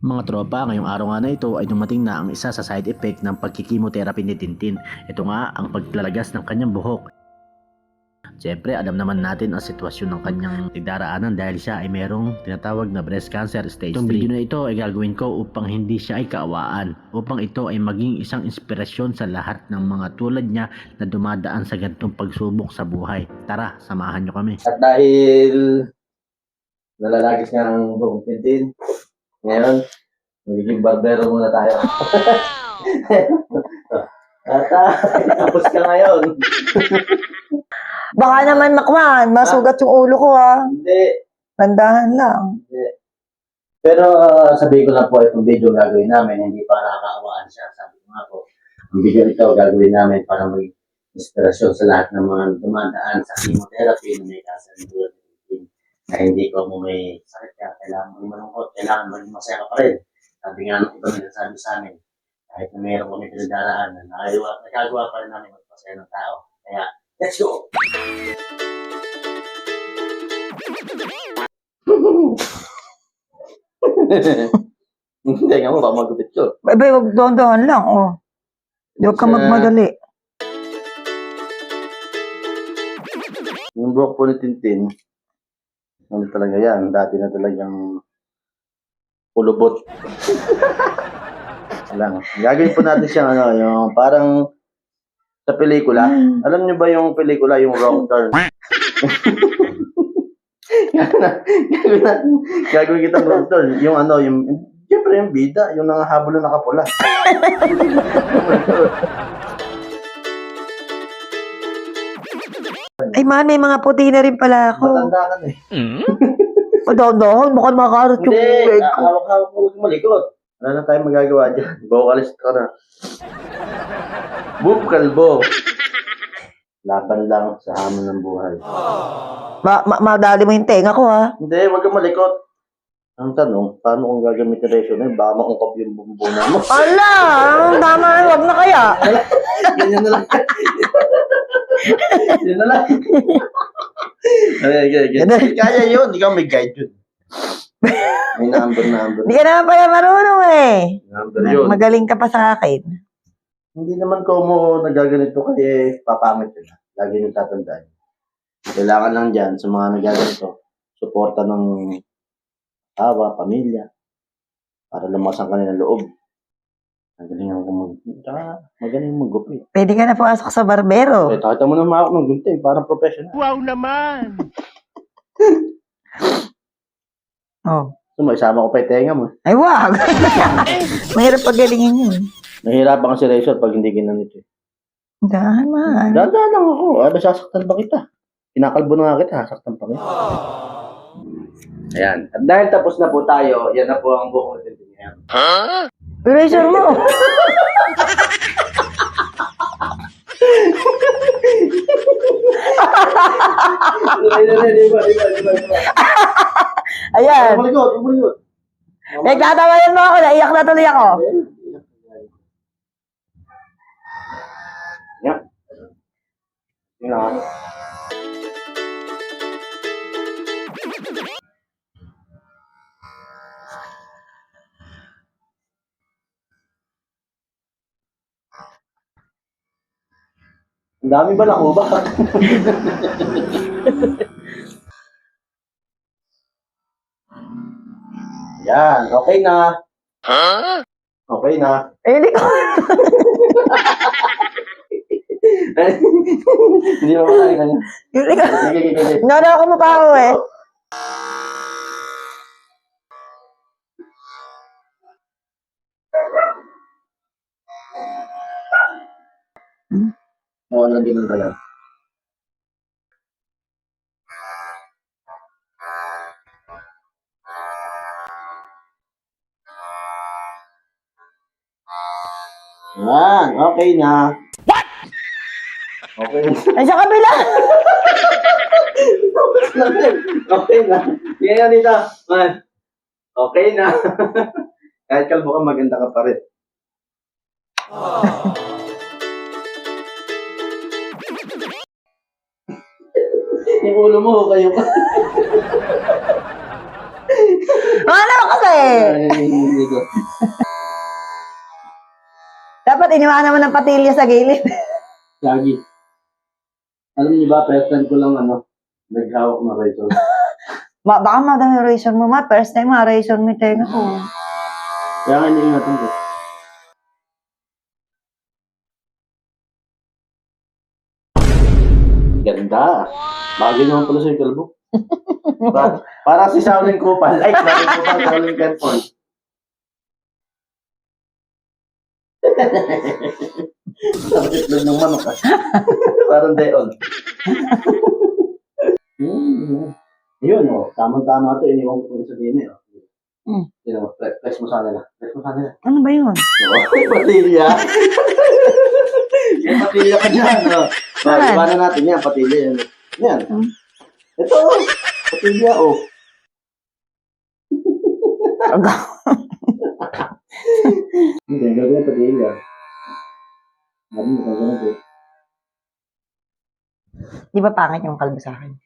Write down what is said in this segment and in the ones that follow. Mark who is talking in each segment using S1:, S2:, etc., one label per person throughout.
S1: Mga tropa, ngayong araw nga na ito ay dumating na ang isa sa side effect ng pagkikimotherapy ni Tintin. Ito nga ang paglalagas ng kanyang buhok. Siyempre, alam naman natin ang sitwasyon ng kanyang nagdaraanan dahil siya ay merong tinatawag na breast cancer stage 3. Itong video na ito ay gagawin ko upang hindi siya ay kaawaan, upang ito ay maging isang inspirasyon sa lahat ng mga tulad niya na dumadaan sa ganitong pagsubok sa buhay. Tara, samahan nyo kami.
S2: At dahil nalalagis nga ang buong Tintin, ngayon, magiging barbero muna tayo. At tapos ka ngayon.
S3: Baka naman makwan, masugat yung ulo ko
S2: Hindi.
S3: Tandahan lang.
S2: Hindi. Pero sabihin ko lang po, itong video gagawin namin, hindi para nakaawaan siya. Sabi ko nga po, ang video ito gagawin namin para may inspirasyon sa lahat ng mga dumadaan sa chemotherapy na may cancer ng buhay na hindi ko mo may sakit ka, kailangan mo malungkot, kailangan maging masaya ka pa rin. Sabi nga nung iba nagsasabi sa amin, kahit na mayroon kami pinagdaraanan, nagagawa pa rin namin magpasaya ng tao. Kaya, let's go! Hindi nga mo, baka magupit ko.
S3: Bebe, wag dahan lang, Huwag ka magmadali.
S2: Yung buhok po ni Tintin, ano talaga yan, dati na talagang pulubot. Alam, gagawin po natin siyang yung parang sa pelikula. Alam niyo ba yung pelikula, yung Wrong Turn? Gagawin kita Wrong Turn. Yung siyempre yung bida, yung nangahabol na nakapula.
S3: Ay man, may mga puti na rin pala ako.
S2: Matanda ka na
S3: Dahan-dahan, baka makarat yung
S2: Hindi,
S3: leg ko.
S2: hawak-hawak mo huwag malikot. Wala na tayong magagawa dyan. Vocalist ka na. Boop kalbo. Laban lang sa hamon ng buhay.
S3: Madali mo yung tenga ko,
S2: Hindi, huwag kang malikot. Ang tanong, paano kung gagamitin reso na yun? Baka maungkap yung bumbunan mo.
S3: Ala, tama, wag na kaya.
S2: Ganyan na lang. Ganyan na lang. Okay. Kaya yun, ikaw may guide yun. May number.
S3: Hindi ka naman pala marunong
S2: Number yun.
S3: Magaling ka pa sa akin.
S2: Hindi naman ko mo nagaganito kasi papangit yun. Lagi nyung tatandaan. Kailangan lang dyan sa mga nagaganito, suporta ng awa, pamilya, para lumas ang kanilang loob. Magaling mag-gupit.
S3: Pwede ka na pumasok sa barbero.
S2: Eh, takita mo na mahawak ng gunting, parang professional.
S1: Wow naman!
S2: So, may isama ko pa yung tenga mo.
S3: Ay, wag. Mahirap pagalingin yun.
S2: Nahihirapan kasi Razor pag hindi ginanito.
S3: Dahan man.
S2: Dahan lang ako. Sasaktan pa kita. Kinakalbo na nga kita, sasaktan pa kita. Ayan. At dahil tapos na po tayo, yan na po ang buong natin ngayon.
S3: Erasure mo. Ayan.
S2: Umalikot.
S3: Nagtatawayan mo ako. Naiyak na tuloy ako.
S2: Yan. Yun lang. Ang dami ba lang ba? Yan, okay na. Okay na.
S3: Eh, hindi ko.
S2: Hindi mo makakita niya.
S3: Hindi ko.
S2: Sige.
S3: Nana ako mukha ko
S2: Oo, lang din ba yan? Yan, okay na. What? Okay na.
S3: Ay, sa kabila.
S2: Okay na. Yan dito. Okay na. Kahit kalbo ka, maganda ka pa rin. Yung ulo mo, kayo ka.
S3: Ano kasi?
S2: Hindi ko.
S3: Dapat iniwanan mo ng patilya sa gilid.
S2: Lagi. Alam niyo ba, first time ko lang naghawak ng razor.
S3: Baka madami razor mo, ma. First time razor mo yung tenga ko.
S2: Kaya nga iniingatan ko. Ganda. Bagay naman pala sa'yo, kalbo. Para si Shaolin Kupal. Ay, Shaolin Kupal, Shaolin Kenpon. Sakit lang ng manok ah. Parang deon. Yun oh, tamang-tama ito. Iniwan ko sa din eh. Flex mo sa nila. Flex mo sa nila.
S3: Ano ba yun?
S2: May patilya. May patilya ka dyan. Oh. Iwanan natin yan, patilya yan. Yan. Ito oh. Patilya oh. Hindi, gagawin patilya. Hindi, gagawin ito.
S3: Di ba pangit yung kalbo sa akin?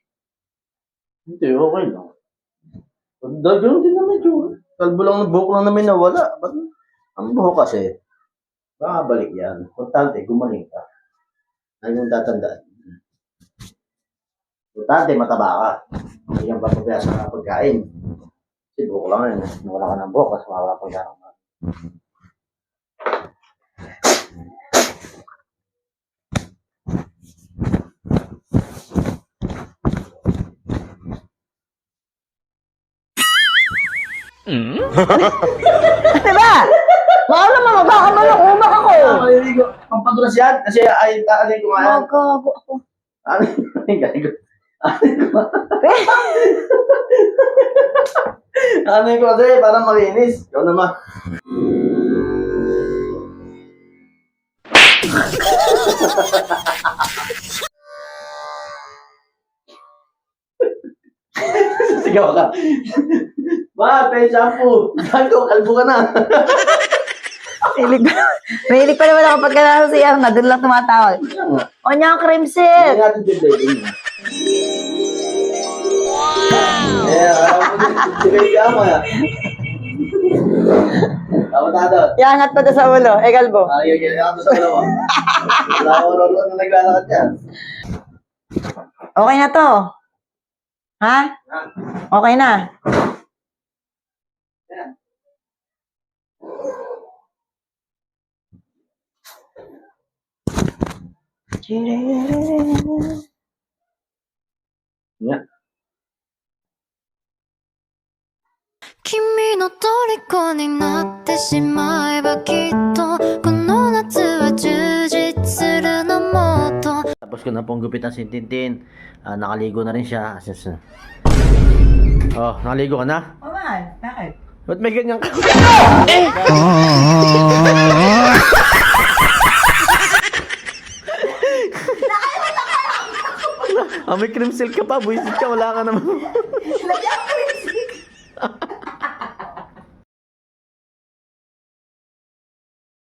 S2: Hindi, okay lang. Gano'n din naman yung kalbo lang, buhok lang namin nawala. Ba't ang buhok kasi, balik yan. Importante, gumaling ka. Ay yung tatandaan. Importante, mataba ka. Hindi yung papapaya sa pagkain. Kasi buhok lang yun. Nawala ka ng buhok, kasi mawala pagkain ka.
S3: Diba? Baka naman, baka naman, umak ako.
S2: Pampadulas yan, kasi ay taanay ko nga yan.
S3: Magago ako.
S2: Ano ko? Ano ko kasi, parang malinis. Ikaw naman. Sigaw ka. Ma, pay shampoo. Gago, kalbo ka na.
S3: Mahilig pa naman ako pagka nasa siya, na doon lang tumatawag. O niya ang cream
S2: Hindi
S3: silk.
S2: natin bibigay mo. Sige ka mo ya. Tama tayo.
S3: Iangat pa doon sa ulo. Eh, kalbo.
S2: Ayun, ako sa dalawa. Wala ko rolon na naglalakad yan.
S3: Okay na to. Ha? Okay na.
S2: Yeah.
S4: 君の虜になってしまえばきっとこの夏は充実するのもっと
S1: Tapos ko na pong gupitan si Tintin. Nakaligo na rin siya. Oh, nakaligo ka na?
S3: O man, bakit?
S1: Ba't may ganyan ka? May cream silk ka pa. Buisit ka. Wala ka naman.